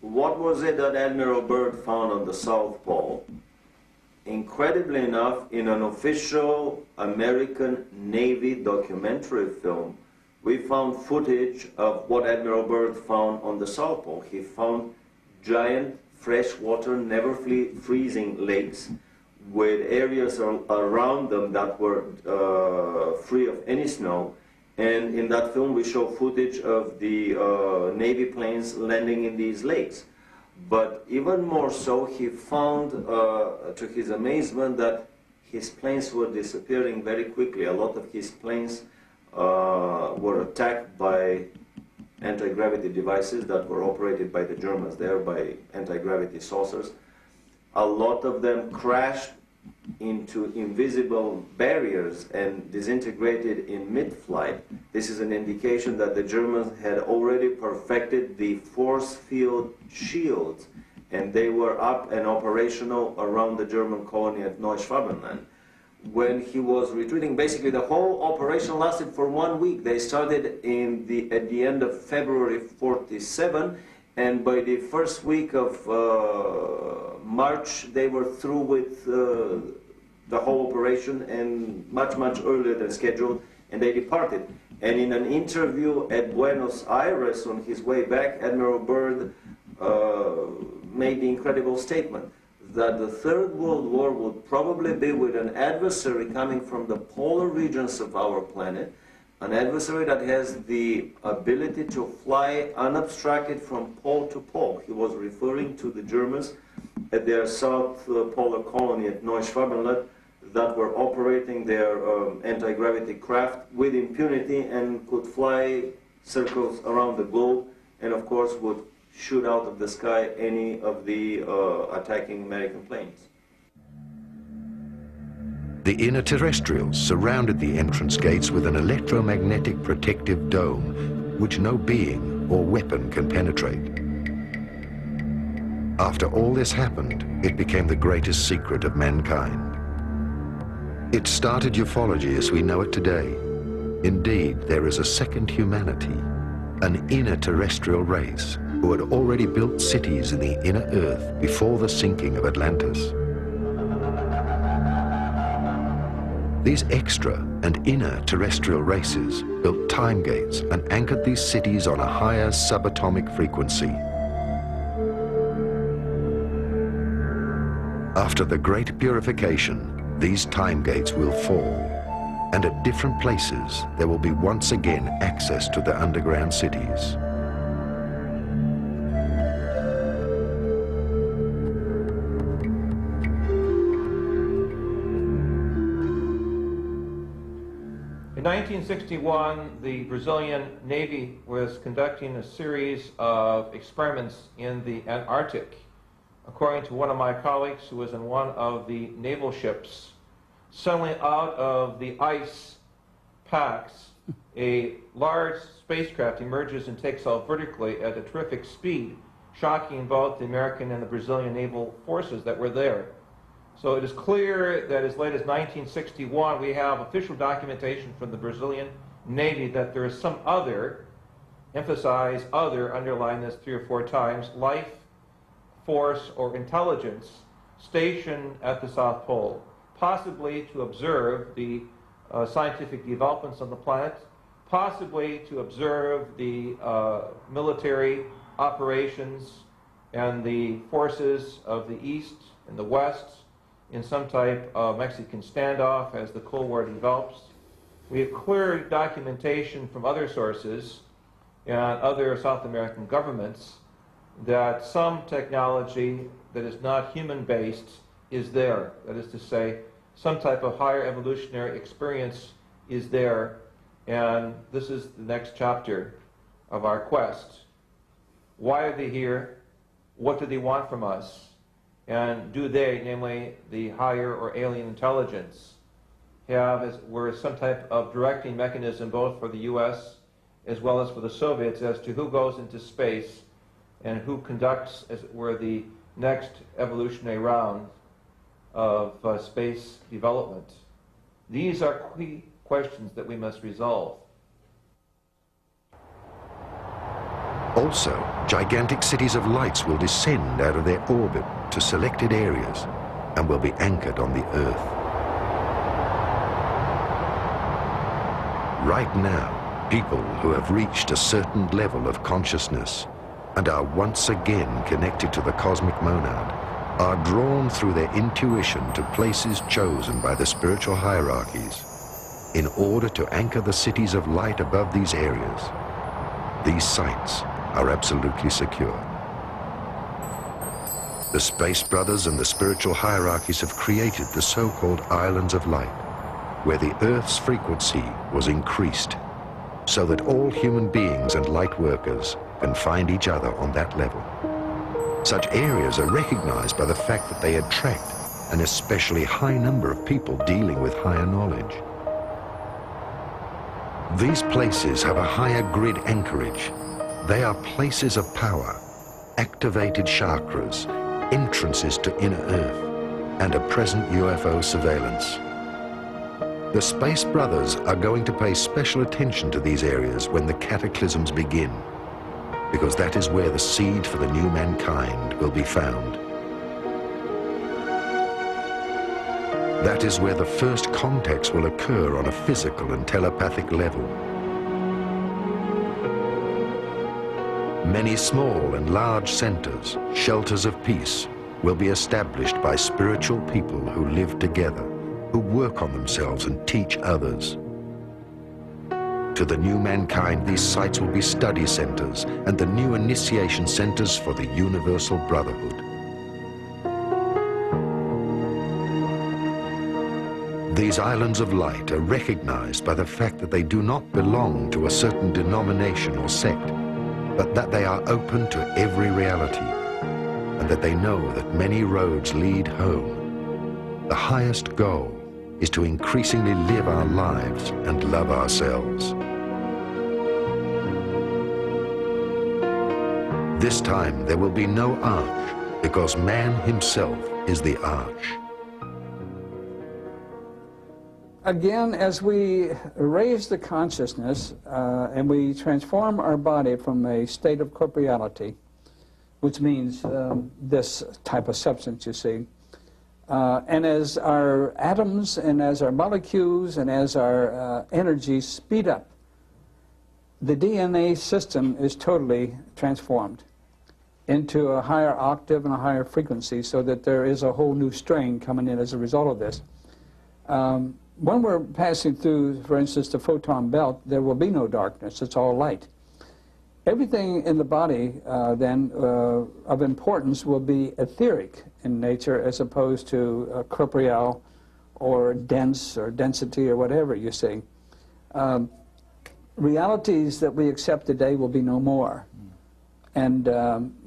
what was it that Admiral Byrd found on the South Pole? Incredibly enough, in an official American Navy documentary film, we found footage of what Admiral Byrd found on the South Pole. He found giant freshwater, never freezing lakes with areas around them that were free of any snow. And in that film, we show footage of the Navy planes landing in these lakes. But even more so, he found, to his amazement, that his planes were disappearing very quickly. A lot of his planes were attacked by anti-gravity devices that were operated by the Germans there, by anti-gravity saucers. A lot of them crashed into invisible barriers and disintegrated in mid-flight. This is an indication that the Germans had already perfected the force field shields, and they were up and operational around the German colony at Neuschwabenland. When he was retreating, basically the whole operation lasted for 1 week. They started at the end of February 47, and by the first week of March, they were through with the whole operation, and much earlier than scheduled, and they departed. And in an interview at Buenos Aires on his way back, Admiral Byrd made the incredible statement that the Third World War would probably be with an adversary coming from the polar regions of our planet, an adversary that has the ability to fly unobstructed from pole to pole. He was referring to the Germans at their South Polar colony at Neuschwabenland that were operating their anti-gravity craft with impunity and could fly circles around the globe, and of course would shoot out of the sky any of the attacking American planes. The inner terrestrials surrounded the entrance gates with an electromagnetic protective dome, which no being or weapon can penetrate. After all this happened, it became the greatest secret of mankind. It started ufology as we know it today. Indeed, there is a second humanity, an inner terrestrial race who had already built cities in the inner earth before the sinking of Atlantis. These extra and inner terrestrial races built time gates and anchored these cities on a higher subatomic frequency. After the great purification, these time gates will fall, and at different places there will be once again access to the underground cities. In 1961, the Brazilian Navy was conducting a series of experiments in the Antarctic. According to one of my colleagues who was in one of the naval ships, suddenly out of the ice packs, a large spacecraft emerges and takes off vertically at a terrific speed, shocking both the American and the Brazilian naval forces that were there. So it is clear that as late as 1961, we have official documentation from the Brazilian Navy that there is some other, emphasize other, underline this 3 or 4 times, life force or intelligence stationed at the South Pole, possibly to observe the scientific developments on the planet, possibly to observe the military operations and the forces of the East and the West in some type of Mexican standoff as the Cold War develops. We have clear documentation from other sources and other South American governments that some technology that is not human-based is there. That is to say, some type of higher evolutionary experience is there, and this is the next chapter of our quest. Why are they here? What do they want from us? And do they, namely the higher or alien intelligence, have as were some type of directing mechanism both for the U.S. as well as for the Soviets as to who goes into space and who conducts, as it were, the next evolutionary round of space development? These are key questions that we must resolve. Also, gigantic cities of lights will descend out of their orbit to selected areas and will be anchored on the Earth. Right now, people who have reached a certain level of consciousness and are once again connected to the cosmic monad are drawn through their intuition to places chosen by the spiritual hierarchies in order to anchor the cities of light above these areas. These sites are absolutely secure. The Space Brothers and the spiritual hierarchies have created the so-called Islands of Light, where the Earth's frequency was increased so that all human beings and light workers can find each other on that level. Such areas are recognized by the fact that they attract an especially high number of people dealing with higher knowledge. These places have a higher grid anchorage. They are places of power, activated chakras, entrances to inner Earth, and a present UFO surveillance. The Space Brothers are going to pay special attention to these areas when the cataclysms begin, because that is where the seed for the new mankind will be found. That is where the first contacts will occur on a physical and telepathic level. Many small and large centers, shelters of peace, will be established by spiritual people who live together, who work on themselves and teach others. To the new mankind, these sites will be study centers and the new initiation centers for the universal brotherhood. These islands of light are recognized by the fact that they do not belong to a certain denomination or sect, but that they are open to every reality, and that they know that many roads lead home. The highest goal is to increasingly live our lives and love ourselves. This time there will be no arch, because man himself is the arch. Again, as we raise the consciousness and we transform our body from a state of corporeality, which means this type of substance you see, and as our atoms and as our molecules and as our energies speed up, the DNA system is totally transformed into a higher octave and a higher frequency, so that there is a whole new strain coming in as a result of this. When we're passing through, for instance, the photon belt, there will be no darkness. It's all light. Everything in the body, then, of importance will be etheric in nature as opposed to corporeal or dense or density or whatever you see. Realities that we accept today will be no more. And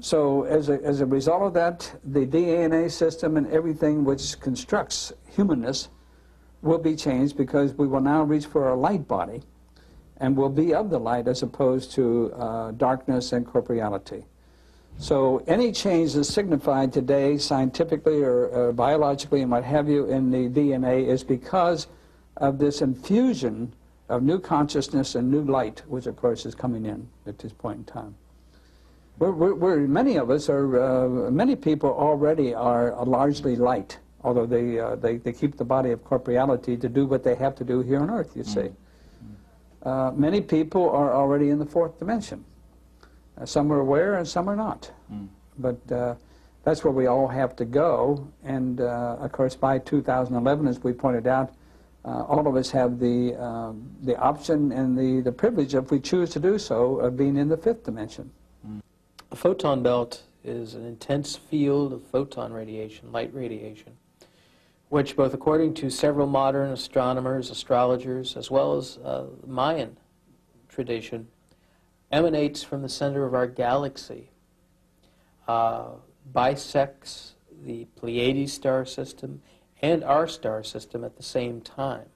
so as a result of that, the DNA system and everything which constructs humanness will be changed, because we will now reach for a light body and will be of the light as opposed to darkness and corporeality. So any change that's signified today scientifically or biologically and what have you in the DNA is because of this infusion of new consciousness and new light, which of course is coming in at this point in time. Many of us are, many people already are largely light, although they keep the body of corporeality to do what they have to do here on Earth, you see. Many people are already in the fourth dimension. Some are aware and some are not. But that's where we all have to go. And of course, by 2011, as we pointed out, all of us have the option and the privilege, if we choose to do so, of being in the fifth dimension. A photon belt is an intense field of photon radiation, light radiation, which, both according to several modern astronomers, astrologers, as well as Mayan tradition, emanates from the center of our galaxy, bisects the Pleiades star system and our star system at the same time.